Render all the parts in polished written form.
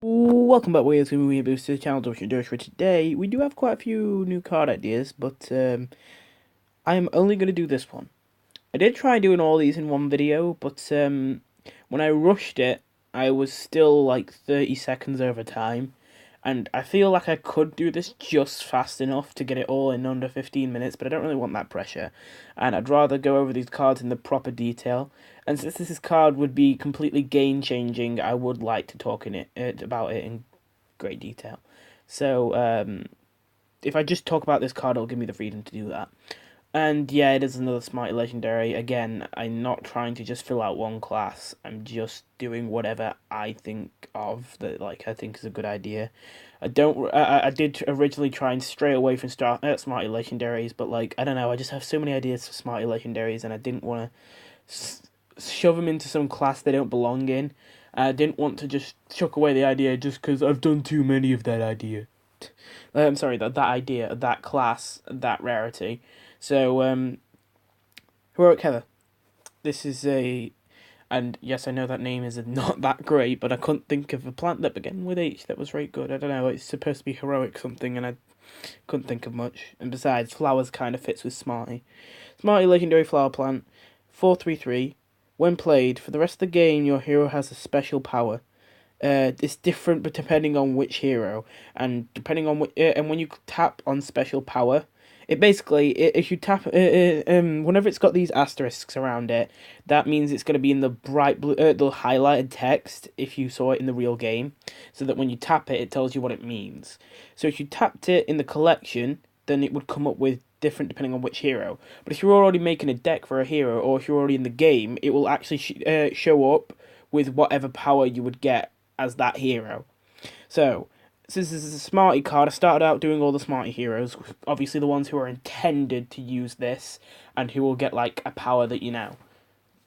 Welcome back, Wales, to Movie Boost to the channel, Dosh for today. We do have quite a few new card ideas, but I'm only going to do this one. I did try doing all these in one video, but when I rushed it, I was still like 30 seconds over time, and I feel like I could do this just fast enough to get it all in under 15 minutes, but I don't really want that pressure, and I'd rather go over these cards in the proper detail. And since this card would be completely game changing, I would like to talk about it in great detail. So if I just talk about this card, it'll give me the freedom to do that. And yeah, it is another Smarty Legendary. Again, I'm not trying to just fill out one class. I'm just doing whatever I think of that, like, I think is a good idea. I did originally try and stray away from Smarty Legendaries, but like, I don't know. I just have so many ideas for Smarty Legendaries, and I didn't want to shove them into some class they don't belong in. I didn't want to just chuck away the idea just because I've done too many of that idea. I'm sorry, that idea, that class, that rarity. So, Heroic Heather. This is and yes, I know that name is not that great, but I couldn't think of a plant that began with H that was very good. I don't know, it's supposed to be heroic something, and I couldn't think of much. And besides, flowers kind of fits with Smarty. Smarty Legendary Flower Plant, 4/3/3. When played, for the rest of the game, your hero has a special power. It's different, but depending on which hero, and depending on and when you tap on special power, it basically, if you tap, whenever it's got these asterisks around it, that means it's going to be in the bright blue, the highlighted text if you saw it in the real game, so that when you tap it, it tells you what it means. So if you tapped it in the collection, then it would come up with different depending on which hero. But if you're already making a deck for a hero, or if you're already in the game, it will actually show up with whatever power you would get as that hero. So, since this is a Smarty card, I started out doing all the Smarty heroes, obviously the ones who are intended to use this, and who will get, like, a power that,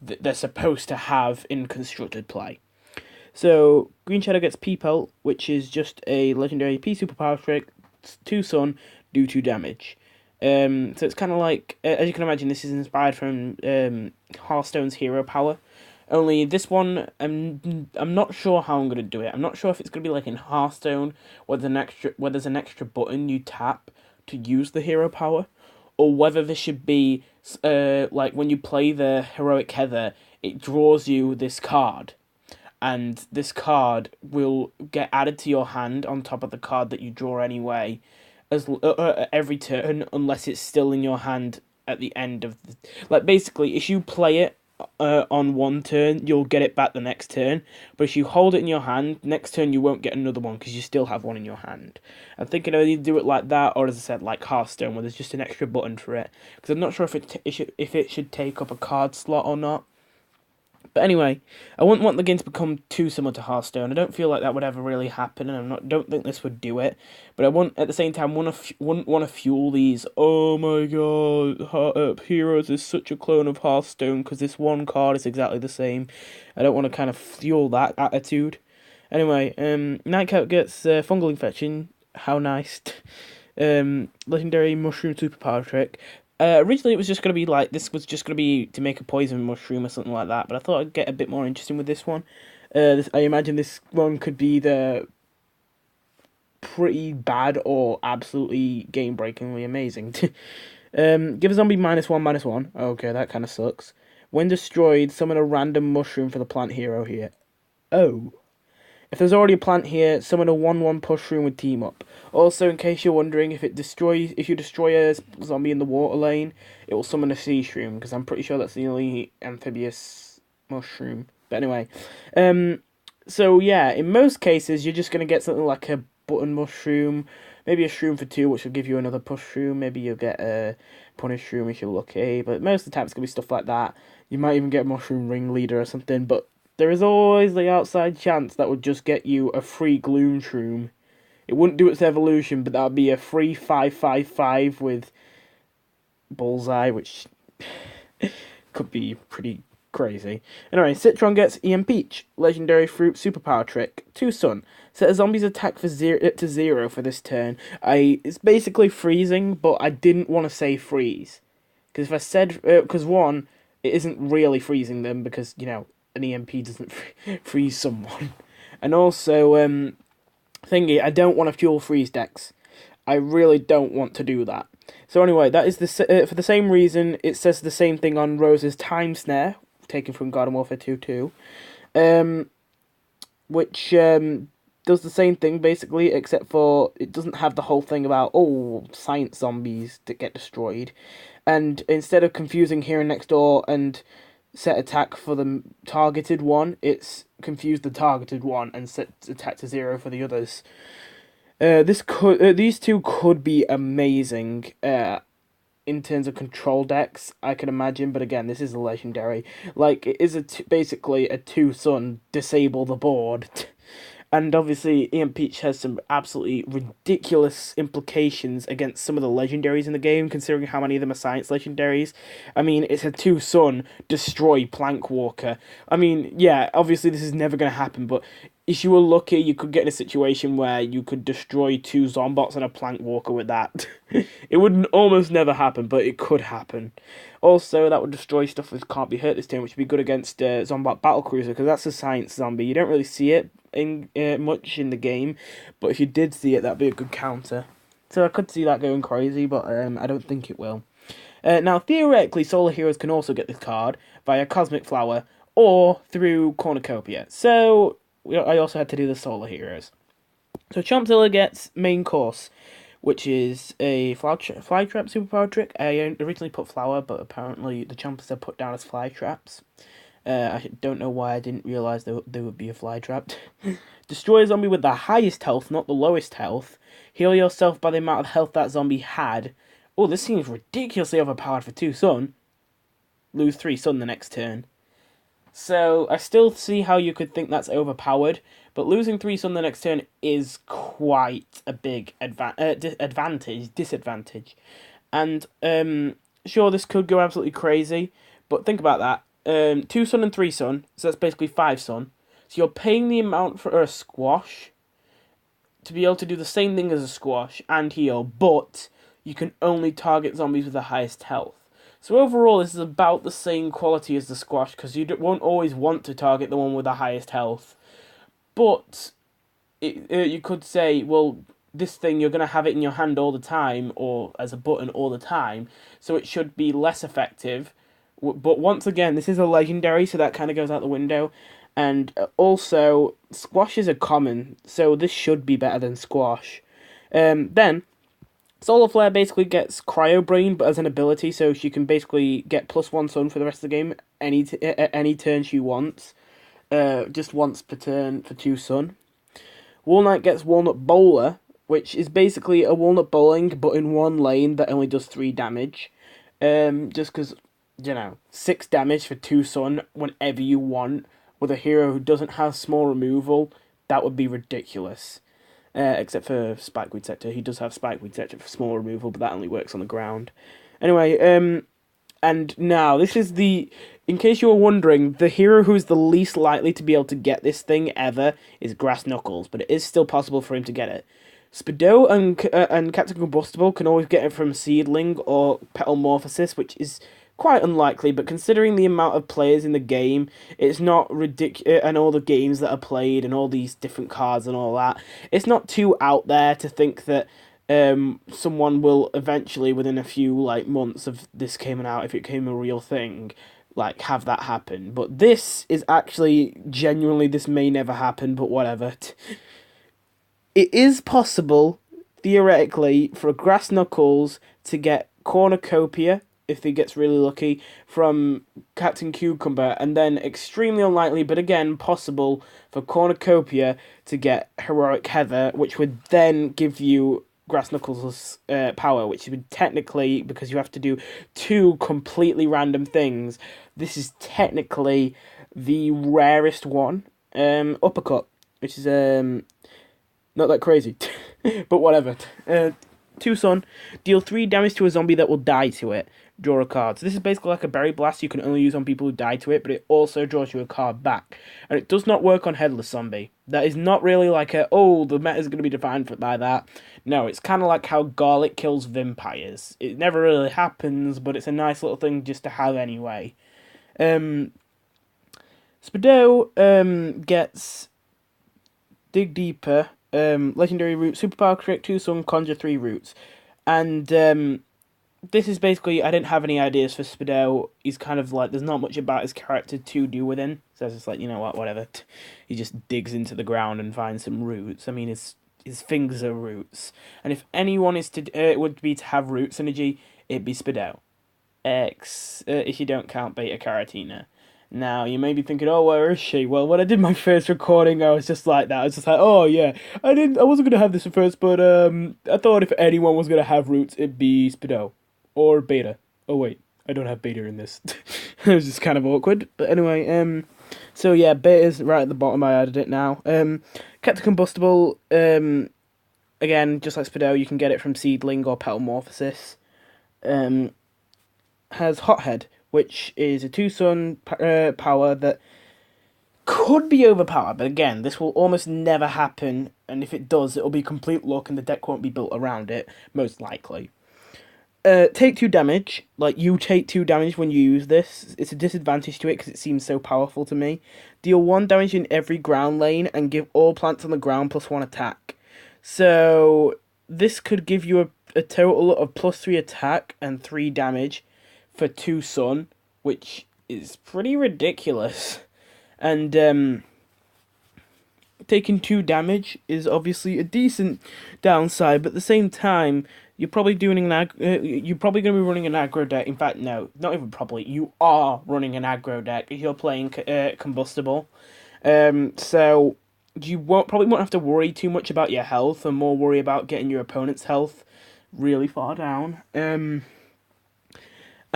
they're supposed to have in constructed play. So, Green Shadow gets P-Pelt, which is just a legendary P superpower trick, 2 Sun, do 2 damage. So it's kind of like, as you can imagine, this is inspired from Hearthstone's hero power. Only this one, I'm not sure how I'm gonna do it. I'm not sure if it's gonna be like in Hearthstone, where there's an extra button you tap to use the hero power, or whether this should be like when you play the Heroic Heather, it draws you this card, and this card will get added to your hand on top of the card that you draw anyway, as every turn, unless it's still in your hand at the end of the, like, basically, if you play it on one turn, you'll get it back the next turn. But if you hold it in your hand, next turn you won't get another one because you still have one in your hand. I'm thinking I'd either do it like that, or as I said, like Hearthstone, where there's just an extra button for it. Because I'm not sure if it should take up a card slot or not. But anyway, I wouldn't want the game to become too similar to Hearthstone. I don't feel like that would ever really happen, and don't think this would do it. But I want, at the same time, wouldn't want to fuel these. Oh my god, Heroes is such a clone of Hearthstone because this one card is exactly the same. I don't want to kind of fuel that attitude. Anyway, Nightcap gets Fungal Infection. How nice. Legendary Mushroom Superpower Trick. Originally, it was just going to be like, this was just going to be to make a poison mushroom or something like that, but I thought I'd get a bit more interesting with this one. I imagine this one could be the pretty bad or absolutely game-breakingly amazing. Give a zombie -1/-1. Okay, that kind of sucks. When destroyed, summon a random mushroom for the plant hero here. Oh. If there's already a plant here, summon a 1/1 mushroom with team up. Also, in case you're wondering, if you destroy a zombie in the water lane, it will summon a sea shroom, because I'm pretty sure that's the only amphibious mushroom. But anyway, so yeah, in most cases, you're just gonna get something like a button mushroom, maybe a shroom for 2, which will give you another push shroom. Maybe you'll get a punish shroom if you're lucky. But most of the time, it's gonna be stuff like that. You might even get a mushroom ringleader or something, but there is always the outside chance that would just get you a free Gloom Shroom. It wouldn't do its evolution, but that would be a free 5/5/5 with Bullseye, which could be pretty crazy. Anyway, Citron gets EM Peach, Legendary Fruit Superpower Trick, 2 Sun. Set a zombie's attack to 0 for this turn. It's basically freezing, but I didn't want to say freeze. Because if I said, because one, it isn't really freezing them, because, an EMP doesn't freeze someone. And also, thingy, I don't want to fuel freeze decks. I really don't want to do that. So anyway, that is for the same reason it says the same thing on Rose's Time Snare, taken from Garden Warfare 2 which does the same thing basically, except for it doesn't have the whole thing about, oh, science zombies that get destroyed. And instead of confusing Hero Next Door and set attack for the targeted one, it's confused the targeted one and set attack to 0 for the others. These two could be amazing in terms of control decks, I can imagine, but again, this is a legendary. Like, it is basically a 2-sun disable the board. And obviously, Ian Peach has some absolutely ridiculous implications against some of the legendaries in the game, considering how many of them are science legendaries. I mean, it's a 2-sun, destroy Plankwalker. I mean, yeah, obviously this is never going to happen, but if you were lucky, you could get in a situation where you could destroy 2 Zombots and a Plankwalker with that. It would almost never happen, but it could happen. Also, that would destroy stuff that can't be hurt this turn, which would be good against Zombot Battlecruiser, because that's a science zombie. You don't really see it in much in the game, but if you did see it, that'd be a good counter. So I could see that going crazy, but I don't think it will. Now, theoretically, Solar Heroes can also get this card via Cosmic Flower or through Cornucopia. So I also had to do the Solar Heroes. So Chompzilla gets Main Course, which is a Fly Trap superpower trick. I originally put Flower, but apparently the Chompers are put down as Fly Traps. I don't know why I didn't realise there would be a Fly Trap. Destroy a zombie with the highest health, not the lowest health. Heal yourself by the amount of health that zombie had. Oh, this seems ridiculously overpowered for 2-sun. Lose 3-sun the next turn. So, I still see how you could think that's overpowered, but losing 3-sun the next turn is quite a big disadvantage. And, sure, this could go absolutely crazy, but think about that. 2-sun and 3-sun, so that's basically 5-sun. So you're paying the amount for a squash to be able to do the same thing as a squash and heal, but you can only target zombies with the highest health. So overall, this is about the same quality as the squash, because you won't always want to target the one with the highest health. But you could say, well, this thing, you're going to have it in your hand all the time, or as a button all the time, so it should be less effective. But once again, this is a legendary, so that kind of goes out the window. And also, squashes are common, so this should be better than squash. Then, Solar Flare basically gets Cryo Brain, but as an ability, so she can basically get +1 sun for the rest of the game, any turn she wants. Just once per turn for 2 sun. Walnut gets Walnut Bowler, which is basically a Walnut Bowling, but in one lane that only does 3 damage. Just because, 6 damage for 2 sun whenever you want, with a hero who doesn't have small removal, that would be ridiculous. Except for Spikeweed Sector. He does have Spikeweed Sector for small removal, but that only works on the ground. Anyway, and now, this is in case you were wondering, the hero who's the least likely to be able to get this thing ever is Grass Knuckles, but it is still possible for him to get it. Speedo and Captain Combustible can always get it from Seedling or Petal Morphosis, which is quite unlikely, but considering the amount of players in the game, it's not ridiculous, and all the games that are played, and all these different cards and all that, it's not too out there to think that someone will eventually, within a few months of this coming out, if it became a real thing, have that happen. But this is actually, genuinely, this may never happen, but whatever. It is possible, theoretically, for Grass Knuckles to get Cornucopia, if he gets really lucky, from Captain Cucumber, and then extremely unlikely, but again possible, for Cornucopia to get Heroic Heather, which would then give you Grass Knuckles' power, which would technically, because you have to do 2 completely random things, this is technically the rarest one. Uppercut, which is not that crazy, but whatever. 2 sun, deal 3 damage to a zombie that will die to it. Draw a card. So this is basically like a Berry Blast you can only use on people who die to it, but it also draws you a card back. And it does not work on Headless Zombie. That is not really like the meta is going to be defined by that. No, it's kind of like how Garlic kills vampires. It never really happens, but it's a nice little thing just to have anyway. Speedo gets Dig Deeper, legendary root, superpower trick, 2 sun, conjure 3 roots. And this is basically, I didn't have any ideas for Spadell. He's kind of like, there's not much about his character to do with him. So it's just like, you know what, whatever. He just digs into the ground and finds some roots. I mean, his things are roots. And if anyone is to, it would be to have root synergy, it'd be Spadell. If you don't count Beta Carotina. Now, you may be thinking, oh, where is she? Well, when I did my first recording, I was just like that. I was just like, oh, yeah, I wasn't going to have this at first, but I thought if anyone was going to have roots, it'd be Spadell. Or Beta. Oh, wait, I don't have Beta in this. It was just kind of awkward. But anyway, so yeah, Beta's right at the bottom. I added it now. Kept combustible. Again, just like Spadell, you can get it from Seedling or Petalmorphosis. Has Hothead, which is a 2 sun power that could be overpowered, but again, this will almost never happen, and if it does, it'll be complete luck and the deck won't be built around it, most likely. Take 2 damage, like you take 2 damage when you use this. It's a disadvantage to it because it seems so powerful to me. Deal 1 damage in every ground lane and give all plants on the ground +1 attack. So this could give you a total of +3 attack and 3 damage for 2 sun, which is pretty ridiculous. And taking 2 damage is obviously a decent downside, but at the same time, you're probably doing you're probably going to be running an aggro deck. In fact, no, not even probably. You are running an aggro deck if you're playing combustible. So you probably won't have to worry too much about your health, and more worry about getting your opponent's health really far down. And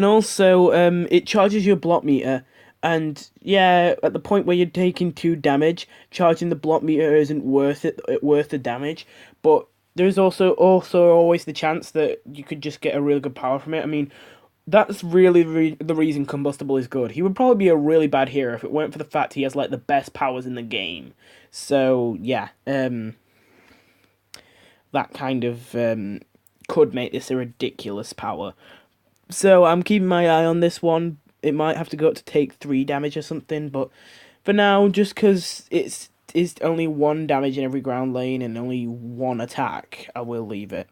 also, it charges your block meter. And yeah, at the point where you're taking 2 damage, charging the block meter isn't worth the damage. But there's also always the chance that you could just get a really good power from it. I mean, that's really the reason Combustible is good. He would probably be a really bad hero if it weren't for the fact he has like the best powers in the game. So yeah, that kind of could make this a ridiculous power. So I'm keeping my eye on this one. It might have to go up to take 3 damage or something, but for now, just because it's only 1 damage in every ground lane and only 1 attack, I will leave it.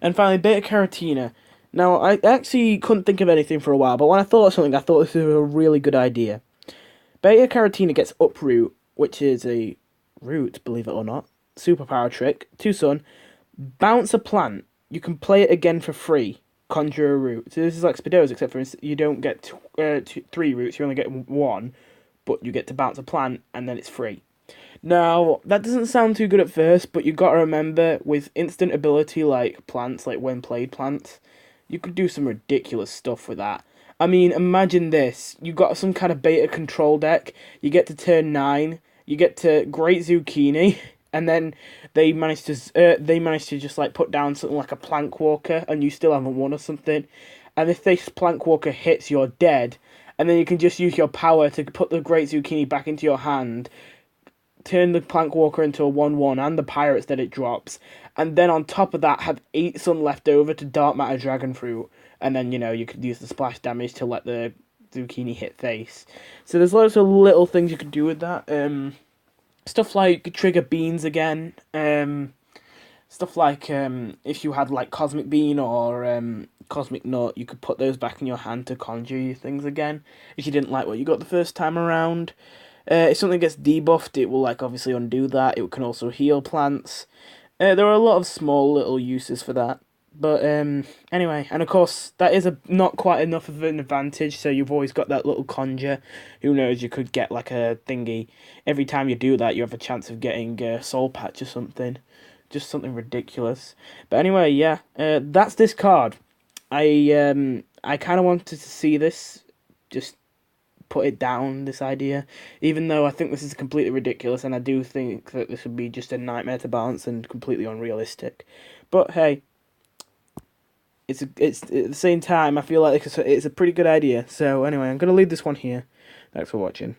And finally, Beta Carotina. Now, I actually couldn't think of anything for a while, but when I thought of something, I thought this was a really good idea. Beta Carotina gets Uproot, which is a root, believe it or not. Superpower trick. 2 sun. Bounce a plant. You can play it again for free. Conjure a root. So this is like Spadella's, except for you don't get 3 roots, you only get 1, but you get to bounce a plant, and then it's free. Now, that doesn't sound too good at first, but you gotta remember, with instant ability like plants, like when played plants, you could do some ridiculous stuff with that. I mean, imagine this. You got some kind of beta control deck, you get to turn 9, you get to Great Zucchini, and then they managed to just like put down something like a Plank Walker, and you still haven't won or something. And if this Plank Walker hits, you're dead. And then you can just use your power to put the Great Zucchini back into your hand, turn the Plank Walker into a 1/1 and the pirates that it drops, and then on top of that have 8 sun left over to Dark Matter Dragon Fruit, and then you could use the splash damage to let the Zucchini hit face. So there's lots of little things you could do with that. Stuff like trigger beans again. Stuff like if you had like Cosmic Bean or Cosmic Nut, you could put those back in your hand to conjure your things again. If you didn't like what you got the first time around. If something gets debuffed, it will like obviously undo that. It can also heal plants. There are a lot of small little uses for that. But anyway, and of course that is not quite enough of an advantage. So you've always got that little conjure. Who knows? You could get like a thingy. Every time you do that, you have a chance of getting Soul Patch or something, just something ridiculous. But anyway, yeah, that's this card. I kind of wanted to see this, just put it down, this idea, even though I think this is completely ridiculous, and I do think that this would be just a nightmare to balance and completely unrealistic. But hey. It's at the same time, I feel like it's a pretty good idea. So anyway, I'm gonna leave this one here. Thanks for watching.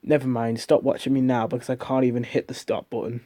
Never mind. Stop watching me now because I can't even hit the stop button.